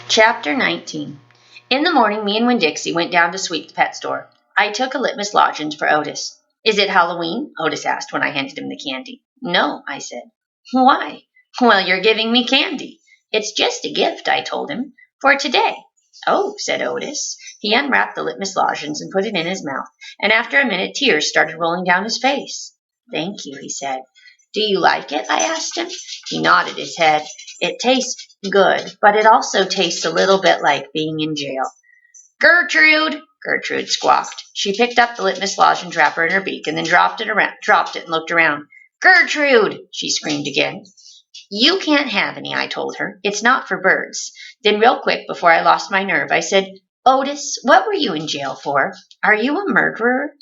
Chapter 19. In the morning, me and Winn-Dixie went down to sweep the pet store. I took a litmus lozenge for Otis. "Is it Halloween?" Otis asked when I handed him the candy. "No," I said. "Why?" "Well, you're giving me candy." "It's just a gift," I told him, "for today." "Oh," said Otis. He unwrapped the litmus lozenge and put it in his mouth, and after a minute tears started rolling down his face. "Thank you," he said. "Do you like it?" I asked him. He nodded his head. "It tastes good, but it also tastes a little bit like being in jail." "Gertrude!" Gertrude squawked. She picked up the litmus lozenge wrapper in her beak and then dropped it and looked around. "Gertrude!" she screamed again. "You can't have any," I told her. "It's not for birds." Then real quick, before I lost my nerve, I said, "Otis, what were you in jail for? Are you a murderer?"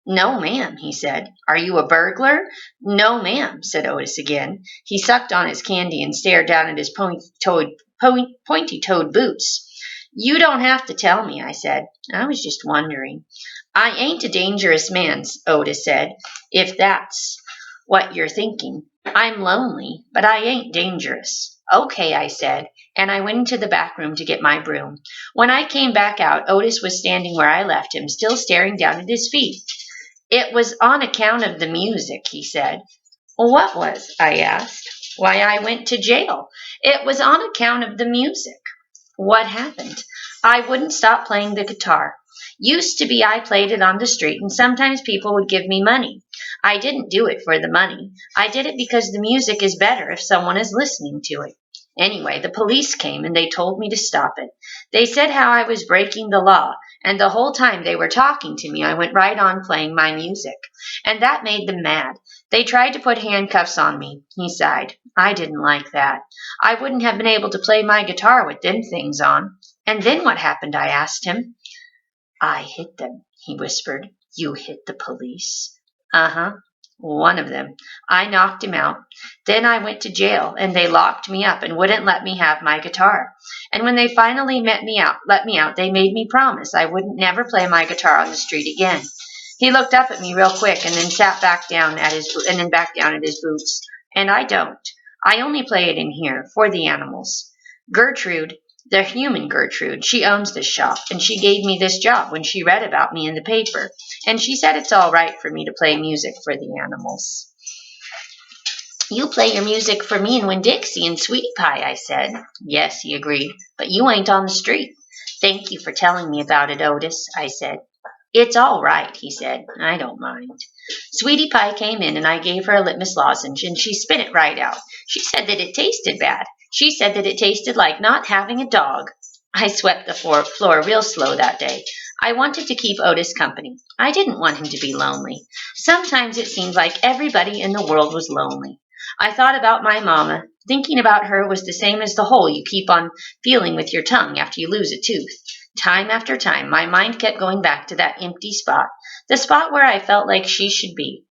"No, ma'am," he said. "Are you a burglar?" "No, ma'am," said Otis again. He sucked on his candy and stared down at his pointy-toed boots. "You don't have to tell me," I said. "I was just wondering." "I ain't a dangerous man," Otis said, "if that's what you're thinking. I'm lonely, but I ain't dangerous." "Okay," I said, and I went into the back room to get my broom. When I came back out, Otis was standing where I left him, still staring down at his feet. "It was on account of the music," he said. "What was?" I asked. "Why I went to jail. It was on account of the music." "What happened?" "I wouldn't stop playing the guitar. Used to be I played it on the street and sometimes people would give me money. I didn't do it for the money. I did it because the music is better if someone is listening to it. Anyway, the police came and they told me to stop it. They said how I was breaking the law, and the whole time they were talking to me I went right on playing my music. And that made them mad. They tried to put handcuffs on me." He sighed. "I didn't like that. I wouldn't have been able to play my guitar with them things on." "And then what happened?" I asked him. "I hit them," he whispered. "You hit the police?" "Uh-huh. One of them. I knocked him out. Then I went to jail, and they locked me up and wouldn't let me have my guitar. And when they finally let me out, they made me promise I wouldn't never play my guitar on the street again." He looked up at me real quick and then back down at his boots. "And I don't. I only play it in here for the animals. Gertrude, the human Gertrude, she owns this shop, and she gave me this job when she read about me in the paper. And she said it's all right for me to play music for the animals." "You play your music for me and Winn-Dixie and Sweetie Pie," I said. "Yes," he agreed, "but you ain't on the street." "Thank you for telling me about it, Otis," I said. "It's all right," he said. "I don't mind." Sweetie Pie came in and I gave her a litmus lozenge and she spit it right out. She said that it tasted bad. She said that it tasted like not having a dog. I swept the floor real slow that day. I wanted to keep Otis company. I didn't want him to be lonely. Sometimes it seemed like everybody in the world was lonely. I thought about my mama. Thinking about her was the same as the hole you keep on feeling with your tongue after you lose a tooth. Time after time, my mind kept going back to that empty spot, the spot where I felt like she should be.